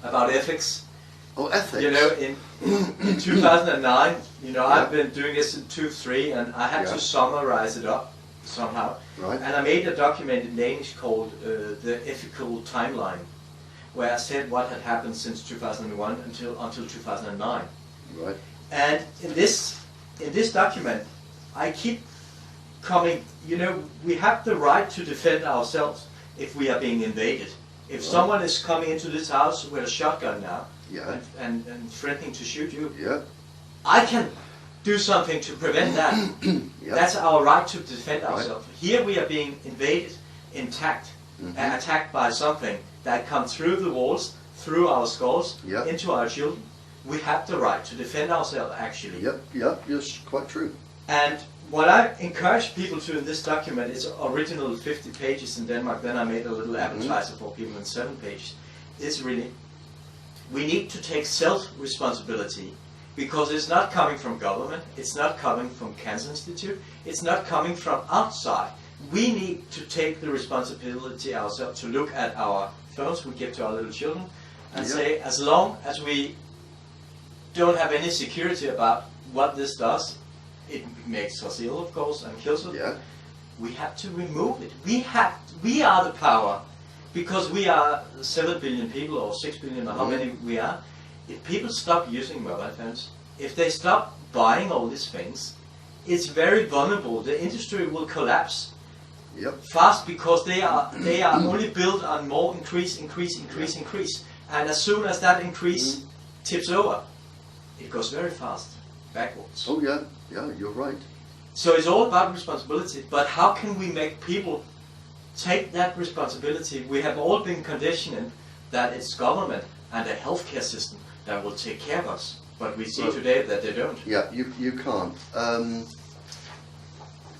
about ethics. Oh, ethics. You know, in 2009, you know, I've been doing this in 2003, and I had to summarize it up somehow. Right. And I made a document in Danish called The Ethical Timeline, where I said what had happened since 2001 until 2009. Right. And in this document, I keep coming, you know, we have the right to defend ourselves if we are being invaded. If someone is coming into this house with a shotgun now, and threatening to shoot you, I can do something to prevent that. That's our right to defend ourselves. Here we are being invaded, attacked by something that comes through the walls, through our skulls, into our children. We have the right to defend ourselves, actually. You're quite true. And what I encourage people to in this document is original 50 pages in Denmark, then I made a little appetizer for people in 7 pages. It's really, we need to take self-responsibility, because it's not coming from government, it's not coming from Cancer Institute, it's not coming from outside. We need to take the responsibility ourselves to look at our phones we give to our little children and say, as long as we don't have any security about what this does, it makes us ill, of course, and kills us. We have to remove it. We are the power, because we are 7 billion people, or 6 billion, or how many we are. If people stop using mobile phones, if they stop buying all these things, it's very vulnerable. The industry will collapse fast, because they are only built on more increase. And as soon as that increase tips over, it goes very fast backwards. Oh yeah, you're right. So it's all about responsibility, but how can we make people take that responsibility? We have all been conditioned that it's government and a healthcare system that will take care of us, but we see today that they don't. Yeah, you can't.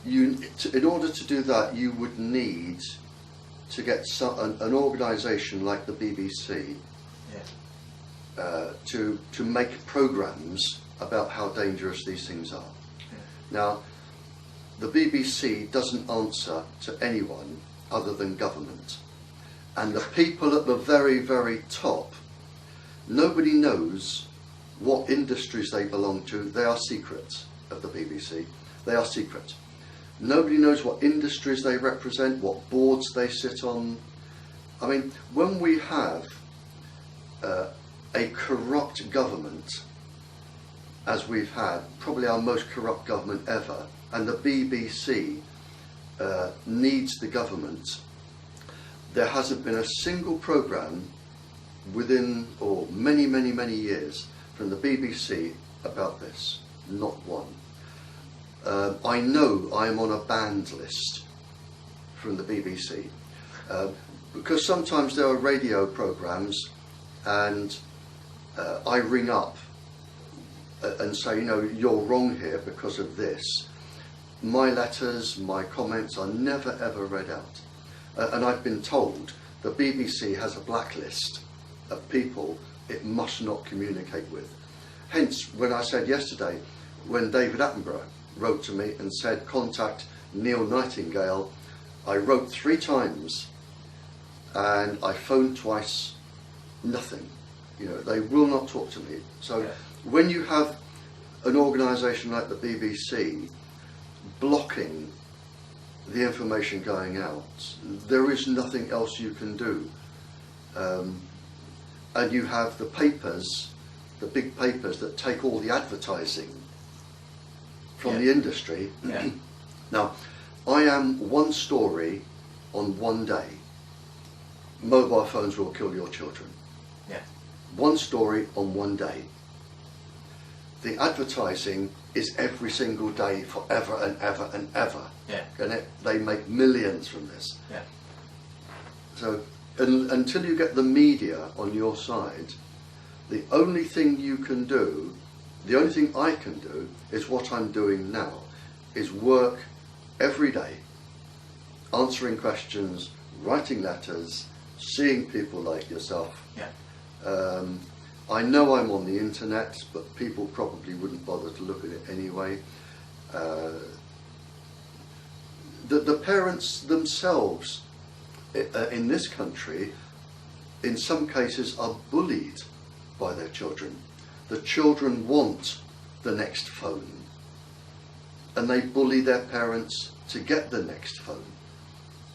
In order to do that, you would need to get an organisation like the BBC to make programmes about how dangerous these things are. Now, the BBC doesn't answer to anyone other than government. And the people at the very, very top, nobody knows what industries they belong to. They are secret of the BBC. They are secret. Nobody knows what industries they represent, what boards they sit on. I mean, when we have a corrupt government, as we've had, probably our most corrupt government ever, and the BBC needs the government, there hasn't been a single programme within, or many, many, many years from the BBC about this. Not one. I know I am on a banned list from the BBC because sometimes there are radio programmes and I ring up and say, you know, you're wrong here because of this. My letters, my comments are never ever read out. And I've been told the BBC has a blacklist of people it must not communicate with. Hence, when I said yesterday, when David Attenborough wrote to me and said, contact Neil Nightingale, I wrote 3 times and I phoned twice, nothing. You know, they will not talk to me. So when you have an organisation like the BBC blocking the information going out, there is nothing else you can do. And you have the papers, the big papers that take all the advertising from the industry. Now, I am one story on one day. Mobile phones will kill your children. One story on one day. The advertising is every single day forever and ever and ever. And they make millions from this. So until you get the media on your side, the only thing you can do, the only thing I can do is what I'm doing now, is work every day, answering questions, writing letters, seeing people like yourself. I know I'm on the internet, but people probably wouldn't bother to look at it anyway. The parents themselves in this country, in some cases are bullied by their children. The children want the next phone, and they bully their parents to get the next phone,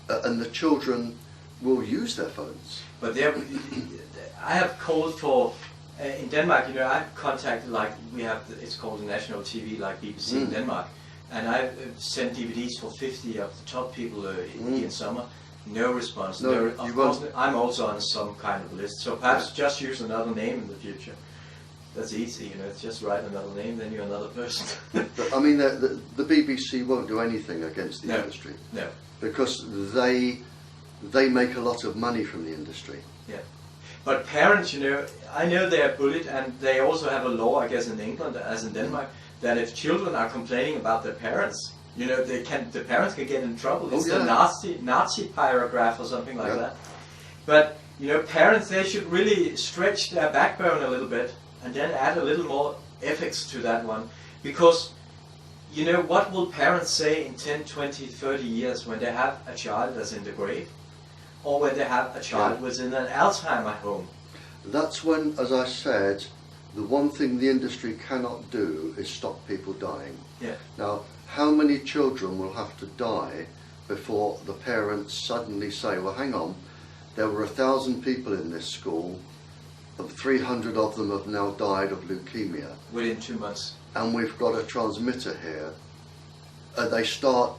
and the children will use their phones. But there, I have called for, in Denmark, you know, I've contacted, like, we have, it's called the national TV, like BBC in Denmark, and I've sent DVDs for 50 of the top people in summer. No response. No, of course, I'm also on some kind of list, so perhaps just use another name in the future. That's easy, you know, it's just write another name, then you're another person. But, I mean, the BBC won't do anything against the industry. No. Because they make a lot of money from the industry. Yeah. But parents, you know, I know they are bullied, and they also have a law, I guess, in England, as in Denmark, that if children are complaining about their parents, you know, the parents can get in trouble. It's the Nazi paragraph or something like that. But, you know, parents, they should really stretch their backbone a little bit and then add a little more ethics to that one. Because, you know, what will parents say in 10, 20, 30 years when they have a child that's in the grave? Or when they have a child who's in an Alzheimer home? That's when, as I said, the one thing the industry cannot do is stop people dying. Yeah. Now, how many children will have to die before the parents suddenly say, well, hang on, there were 1,000 people in this school, 300 of them have now died of leukemia. Within 2 months. And we've got a transmitter here. And they start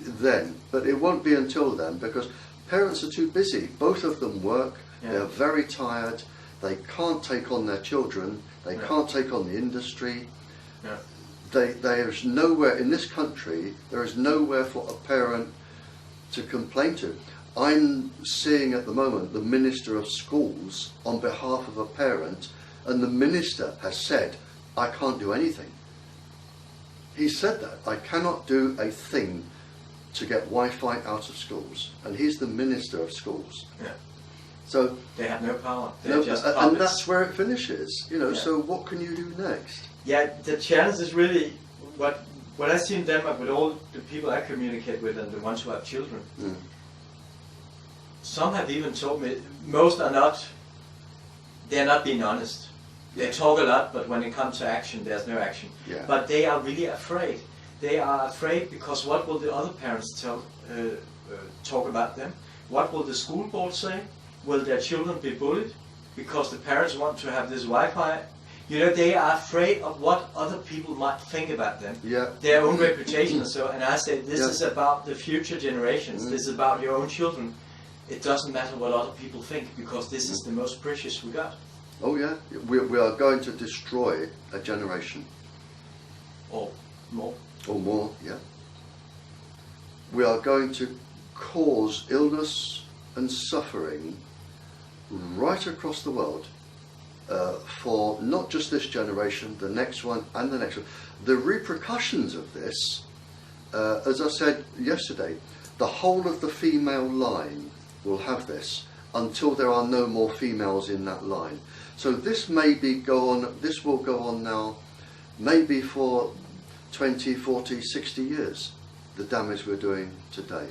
then, but it won't be until then, because parents are too busy. Both of them work, they're very tired, they can't take on their children, they can't take on the industry. There's nowhere in this country, there is nowhere for a parent to complain to. I'm seeing at the moment the Minister of Schools on behalf of a parent, and the Minister has said, I can't do anything. He said that, I cannot do a thing to get Wi-Fi out of schools, and he's the Minister of Schools. Yeah. So they have no power. And that's where it finishes. You know. So what can you do next? Yeah, the challenge is really what I see in Denmark with all the people I communicate with and the ones who have children. Some have even told me most are not. They're not being honest. They talk a lot, but when it comes to action, there's no action. Yeah. But they are really afraid. They are afraid because what will the other parents talk about them? What will the school board say? Will their children be bullied because the parents want to have this Wi-Fi? You know, they are afraid of what other people might think about them, their own reputation and so. And I say, this is about the future generations. This is about your own children. It doesn't matter what other people think, because this is the most precious we got. Oh yeah, we are going to destroy a generation. Or more. Or more, yeah. We are going to cause illness and suffering right across the world for not just this generation, the next one and the next one. The repercussions of this, as I said yesterday, the whole of the female line will have this until there are no more females in that line. So this this will go on now maybe for 20, 40, 60 years, the damage we're doing today.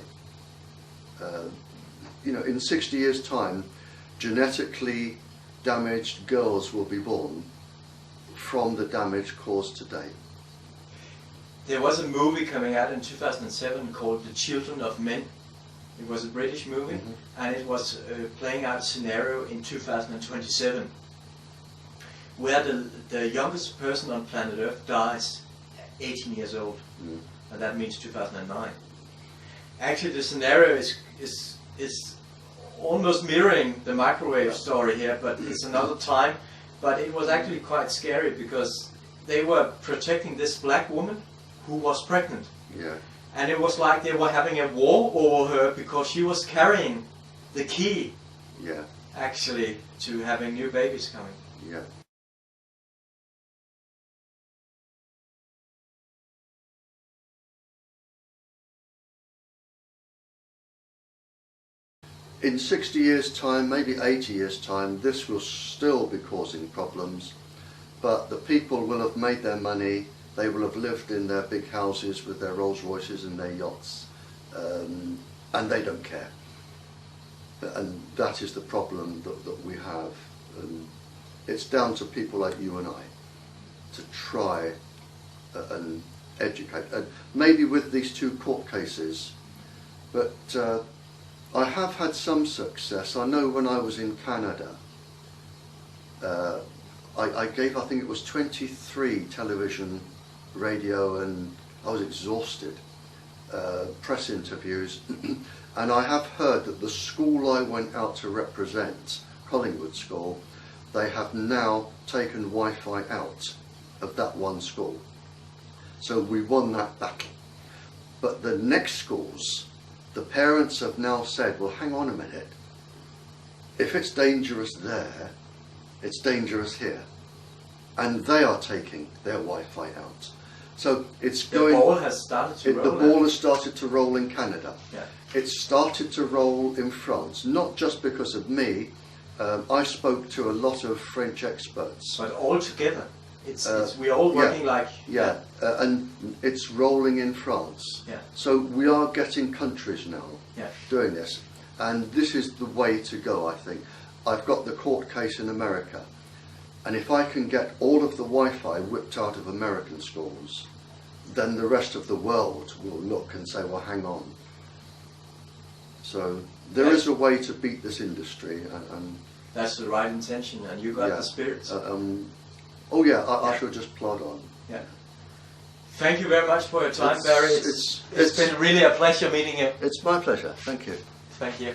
You know, in 60 years' time, genetically damaged girls will be born from the damage caused today. There was a movie coming out in 2007 called The Children of Men. It was a British movie, and it was playing out a scenario in 2027 where the youngest person on planet Earth dies 18 years old, and that means 2009. Actually, the scenario is almost mirroring the microwave story here, but it's another time. But it was actually quite scary because they were protecting this black woman who was pregnant. Yeah. And it was like they were having a war over her because she was carrying the key, actually, to having new babies coming. Yeah. In 60 years' time, maybe 80 years' time, this will still be causing problems, but the people will have made their money. They will have lived in their big houses with their Rolls Royces and their yachts, and they don't care. And that is the problem that we have. And it's down to people like you and I to try and educate. And maybe with these 2 court cases, but I have had some success. I know when I was in Canada, I gave, I think it was 23 television, radio, and I was exhausted, press interviews. And I have heard that the school I went out to represent, Collingwood School, they have now taken Wi-Fi out of that one school. So we won that battle. But the next schools, the parents have now said, well, hang on a minute. If it's dangerous there, it's dangerous here. And they are taking their Wi-Fi out. So it's going. The ball has started to roll. The ball has started to roll in Canada. Yeah. It's started to roll in France, not just because of me. I spoke to a lot of French experts. But all together, we're all working like. Yeah, and it's rolling in France. Yeah. So we are getting countries now Yeah. doing this, and this is the way to go. I think I've got the court case in America, and if I can get all of the Wi-Fi whipped out of American schools, then the rest of the world will look and say, well, hang on. So there is a way to beat this industry, and that's the right intention, and you got the spirit. Oh yeah, I shall just plod on. Yeah. Thank you very much for your time, Barrie. It's been really a pleasure meeting you. It's my pleasure. Thank you. Thank you.